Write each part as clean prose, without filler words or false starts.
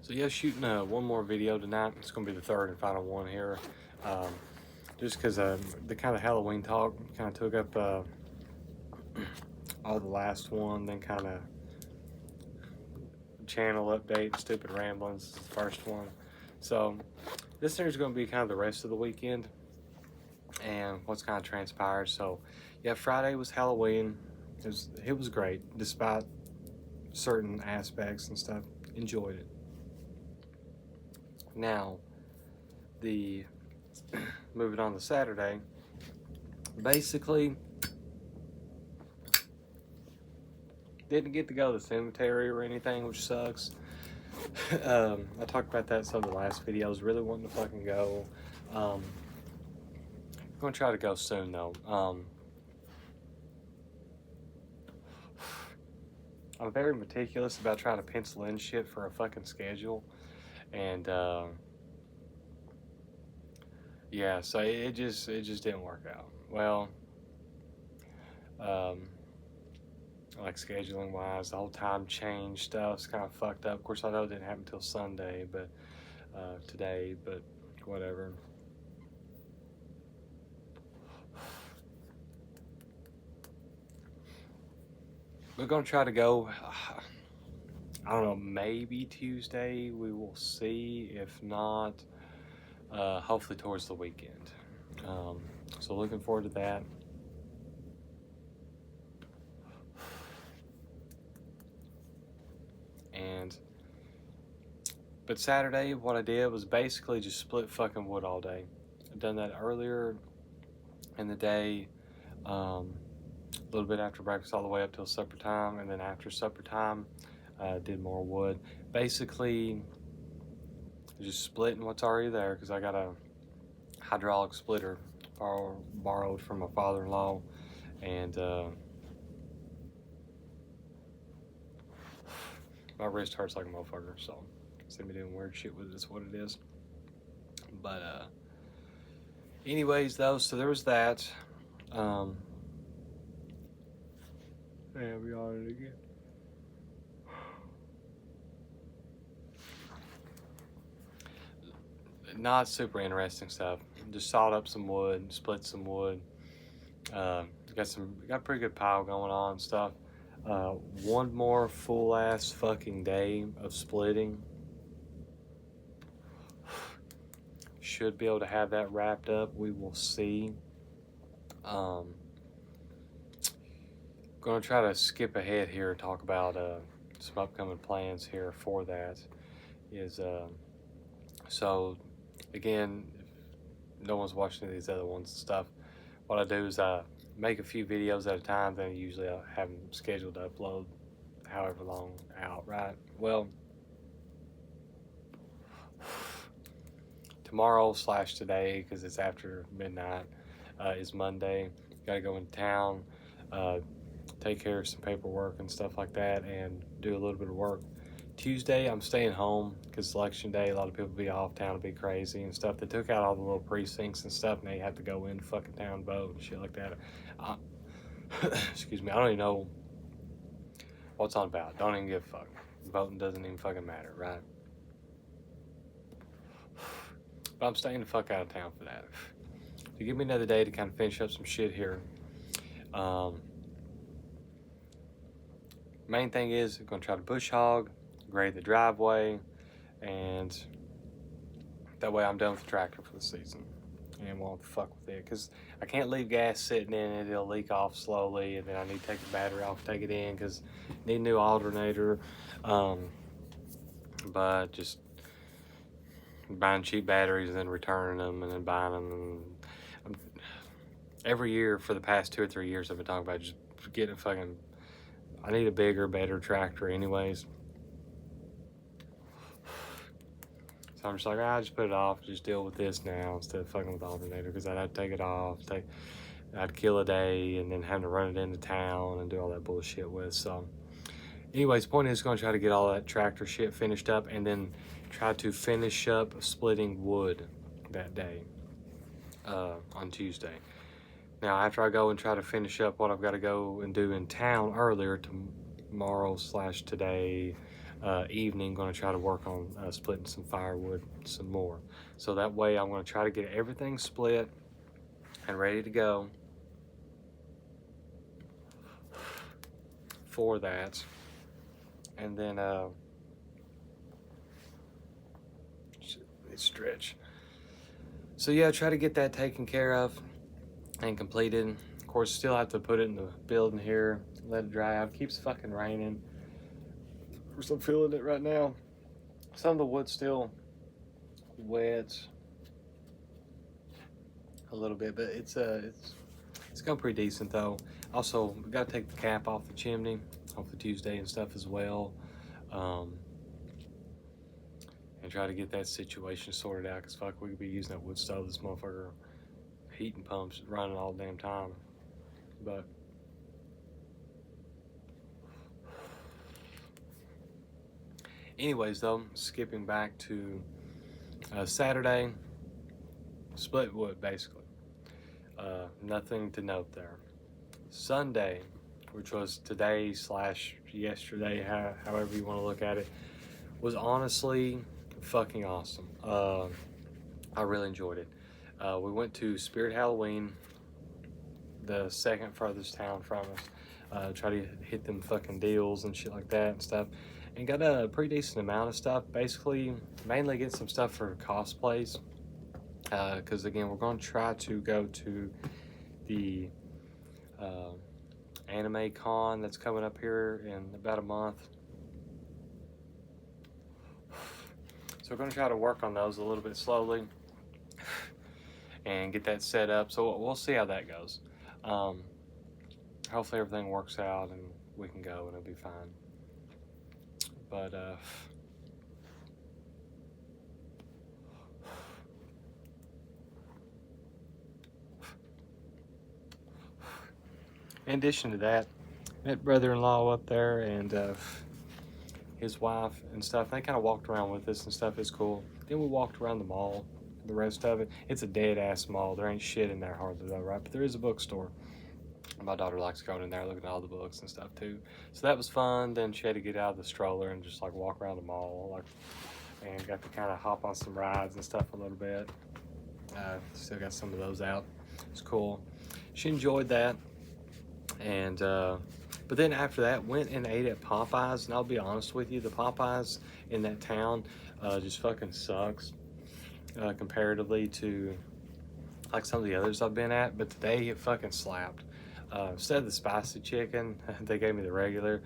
So yeah, shooting one more video tonight. It's gonna be the third and final one here. Um, just because the kind of Halloween talk kind of took up all the last one, then kind of channel update, stupid ramblings is the first one. So this is gonna be kind of the rest of the weekend and what's kind of transpired. So yeah, Friday was Halloween. It was great despite certain aspects and stuff. Enjoyed it. Now the moving on to Saturday, basically didn't get to go to the cemetery or anything, which sucks. I talked about that in some of the last videos. Really wanting to fucking go. I'm gonna try to go soon though. I'm very meticulous about trying to pencil in shit for a fucking schedule, and yeah, so it just didn't work out well. Um, like scheduling wise, the whole time change stuff's kind of fucked up. Of course, I know it didn't happen until Sunday, but today, but whatever. We're gonna try to go. I don't know, maybe Tuesday. We will see. If not, hopefully towards the weekend. So looking forward to that. And but Saturday, what I did was basically just split fucking wood all day. I've done that earlier in the day, a little bit after breakfast, all the way up till supper time, and then after supper time, did more wood. Basically, just splitting what's already there because I got a hydraulic splitter borrowed from my father-in-law, and my wrist hurts like a motherfucker, so see me doing weird shit with it is what it is. But anyways though, so there was that. Yeah, we on it again. Not super interesting stuff. Just sawed up some wood, split some wood. Got a pretty good pile going on and stuff. One more full ass fucking day of splitting. Should be able to have that wrapped up. We will see. Gonna try to skip ahead here and talk about some upcoming plans here for that. So again, if no one's watching these other ones and stuff, what I do is I make a few videos at a time, then usually I have them scheduled to upload however long out, right? Well, tomorrow/today, because it's after midnight, is Monday. Gotta go into town, take care of some paperwork and stuff like that, and do a little bit of work. Tuesday, I'm staying home because election day, a lot of people be off town, be crazy and stuff. They took out all the little precincts and stuff, and they have to go in fucking town vote and shit like that. Excuse me, I don't even know what's on ballot. Don't even give a fuck. Voting doesn't even fucking matter, right? But I'm staying the fuck out of town for that. So give me another day to kind of finish up some shit here. Main thing is I'm gonna try to bush hog, grade the driveway, and that way I'm done with the tractor for the season and won't fuck with it, because I can't leave gas sitting in it. It'll leak off slowly, and then I need to take the battery off, take it in, because need a new alternator. But just buying cheap batteries and then returning them and then buying them, and every year for the past 2 or 3 years I've been talking about just getting I need a bigger, better tractor anyways. So I'm just like, I just put it off, just deal with this now instead of fucking with the alternator, because I'd have to take it off, I'd kill a day and then having to run it into town and do all that bullshit with. So anyways, the point is going to try to get all that tractor shit finished up and then try to finish up splitting wood that day on Tuesday. Now, after I go and try to finish up what I've got to go and do in town earlier tomorrow/today, evening, going to try to work on splitting some firewood some more. So that way I'm going to try to get everything split and ready to go for that. And then stretch. So yeah, try to get that taken care of and completed. Of course, still have to put it in the building here, let it dry out. It keeps fucking raining. Of course, I'm feeling it right now. Some of the wood's still wet a little bit, but it's going pretty decent though. Also, we got to take the cap off the chimney, off the Tuesday and stuff as well, and try to get that situation sorted out. Cause fuck, we could be using that wood stove. This motherfucker heating pumps running all the damn time. But anyways, though, skipping back to Saturday, split wood basically. Nothing to note there. Sunday, which was today / yesterday, however you want to look at it, was honestly fucking awesome. I really enjoyed it. We went to Spirit Halloween, the second farthest town from us. Try to hit them fucking deals and shit like that and stuff, and got a pretty decent amount of stuff. Basically, mainly get some stuff for cosplays, because again, we're going to try to go to the anime con that's coming up here in about a month. So we're going to try to work on those a little bit slowly and get that set up. So we'll see how that goes. Hopefully everything works out and we can go and it'll be fine. But in addition to that, met brother-in-law up there and his wife and stuff. They kind of walked around with us and stuff. It's cool. Then we walked around the mall. The rest of it, it's a dead-ass mall. There ain't shit in there hardly though, right? But there is a bookstore. My daughter likes going in there, looking at all the books and stuff too. So that was fun. Then she had to get out of the stroller and just like walk around the mall, like, and got to kind of hop on some rides and stuff a little bit. Still got some of those out. It's cool. She enjoyed that. And but then after that, went and ate at Popeyes. And I'll be honest with you, the Popeyes in that town just fucking sucks comparatively to like some of the others I've been at. But today it fucking slapped. Instead of the spicy chicken, they gave me the regular.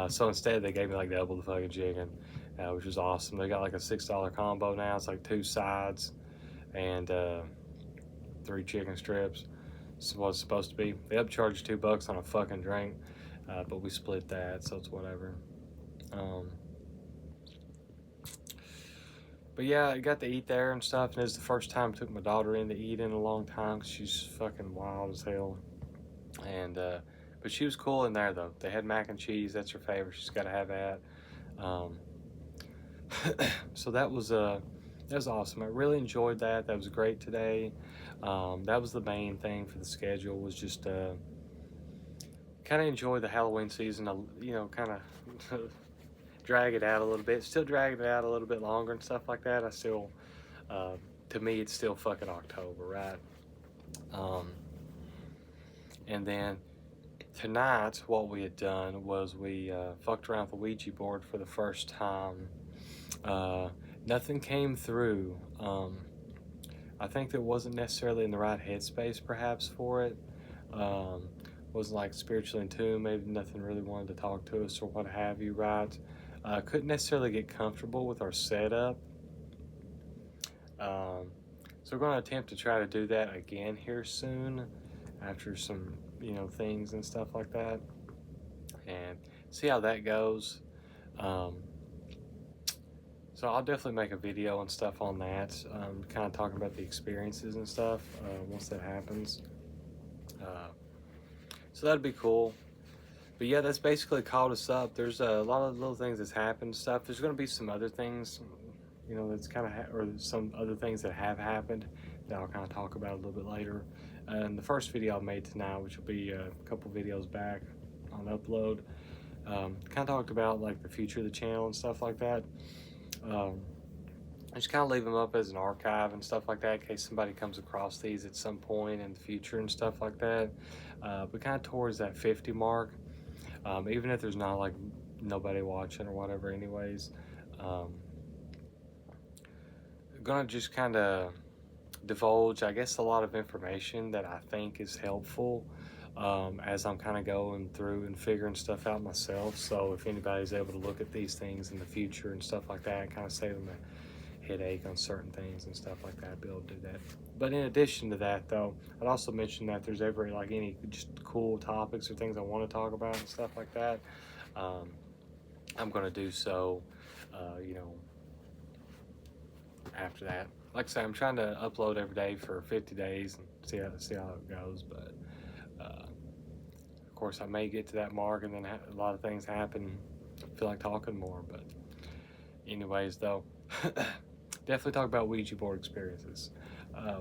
So instead they gave me like double the fucking chicken, which was awesome. They got like a $6 combo now. It's like 2 sides and 3 chicken strips. This is what it's supposed to be. They upcharged $2 on a fucking drink, but we split that, so it's whatever. But yeah, I got to eat there and stuff, and it was the first time I took my daughter in to eat in a long time because she's fucking wild as hell. And but she was cool in there though. They had mac and cheese. That's her favorite. She's got to have that. So that was awesome. I really enjoyed that. That was great today. That was the main thing for the schedule, was just kind of enjoy the Halloween season. You know, kind of drag it out a little bit. Still dragging it out a little bit longer and stuff like that. I still, to me, it's still fucking October, right? And then tonight, what we had done was we fucked around with the Ouija board for the first time. Nothing came through. I think that wasn't necessarily in the right headspace, perhaps, for it. Wasn't like spiritually in tune. Maybe nothing really wanted to talk to us or what have you, right? Couldn't necessarily get comfortable with our setup. So we're going to attempt to try to do that again here soon, after some, you know, things and stuff like that, and see how that goes. So I'll definitely make a video and stuff on that, kind of talking about the experiences and stuff once that happens. So that'd be cool. But yeah, that's basically caught us up. There's a lot of little things that's happened, stuff. There's going to be some other things, you know, that's kind of, or some other things that have happened that I'll kind of talk about a little bit later. And the first video I made tonight, which will be a couple videos back on upload, Kind of talked about like the future of the channel and stuff like that. I just kind of leave them up as an archive and stuff like that in case somebody comes across these at some point in the future and stuff like that. But kind of towards that 50 mark, even if there's not like nobody watching or whatever anyways, gonna just kind of divulge, I guess, a lot of information that I think is helpful as I'm kind of going through and figuring stuff out myself. So if anybody's able to look at these things in the future and stuff like that, kind of save them a headache on certain things and stuff like that, I'd be able to do that. But in addition to that, though, I'd also mention that if there's ever like any just cool topics or things I want to talk about and stuff like that, I'm going to do so, you know, after that. Like I say, I'm trying to upload every day for 50 days and see how it goes. But of course, I may get to that mark and then a lot of things happen. I feel like talking more. But anyways, though, definitely talk about Ouija board experiences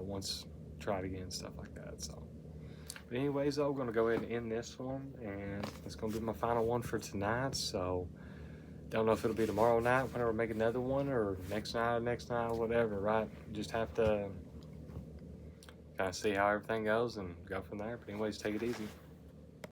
once tried again, stuff like that. So, but anyways, though, I'm gonna go ahead and end this one, and it's gonna be my final one for tonight. So. Don't know if it'll be tomorrow night whenever I make another one, or next night, whatever, right? Just have to kind of see how everything goes and go from there. But anyways, take it easy.